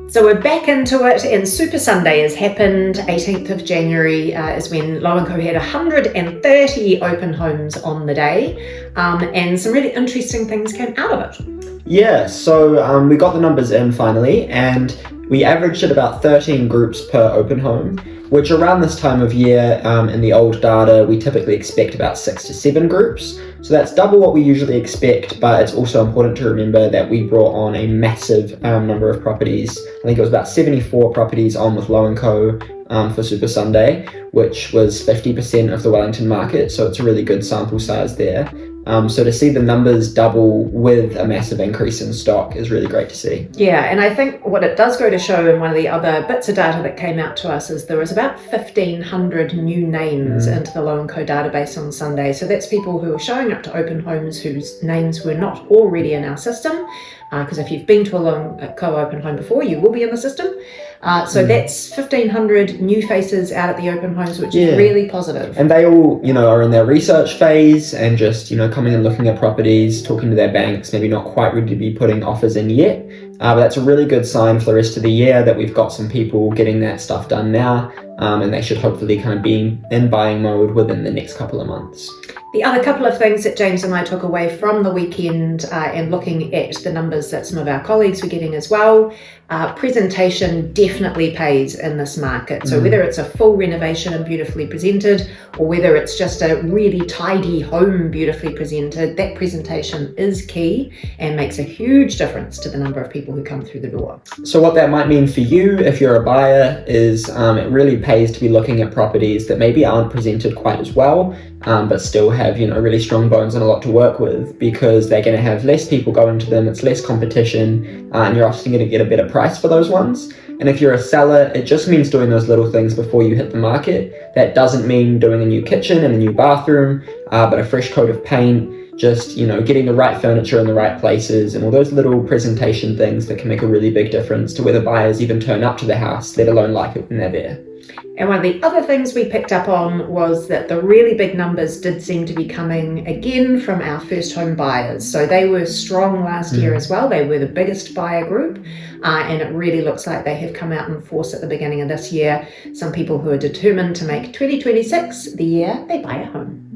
So we're back into it, and Super Sunday has happened. 18th of January is when Low & Co had 130 open homes on the day, and some really interesting things came out of it. Yeah, so we got the numbers in finally, and we averaged at about 13 groups per open home, which around this time of year in the old data, we typically expect about 6 to 7 groups. So that's double what we usually expect, but it's also important to remember that we brought on a massive number of properties. I think it was about 74 properties on with Low & Co for Super Sunday, which was 50% of the Wellington market, so it's a really good sample size there. So to see the numbers double with a massive increase in stock is really great to see. Yeah, and I think what it does go to show, in one of the other bits of data that came out to us, is there was about 1,500 new names into the Low & Co database on Sunday. So that's people who are showing up to open homes whose names were not already in our system. Because if you've been to a Low & Co open home before, you will be in the system. So that's 1,500 new faces out at the open homes, which is really positive. And they all, are in their research phase and just, coming and looking at properties, talking to their banks, maybe not quite ready to be putting offers in yet. But that's a really good sign for the rest of the year that we've got some people getting that stuff done now. And they should hopefully kind of be in buying mode within the next couple of months. The other couple of things that James and I took away from the weekend and looking at the numbers that some of our colleagues were getting as well, presentation definitely pays in this market. So whether it's a full renovation and beautifully presented, or whether it's just a really tidy home beautifully presented, that presentation is key and makes a huge difference to the number of people who come through the door. So what that might mean for you if you're a buyer is it really pays to be looking at properties that maybe aren't presented quite as well, but still have really strong bones and a lot to work with, because they're going to have less people going to them, it's less competition, and you're often going to get a better price for those ones. And if you're a seller, it just means doing those little things before you hit the market. That doesn't mean doing a new kitchen and a new bathroom, but a fresh coat of paint, just getting the right furniture in the right places, and all those little presentation things that can make a really big difference to whether buyers even turn up to the house, let alone like it when they're there. And one of the other things we picked up on was that the really big numbers did seem to be coming again from our first home buyers. So they were strong last year as well. They were the biggest buyer group. And it really looks like they have come out in force at the beginning of this year. Some people who are determined to make 2026 the year they buy a home.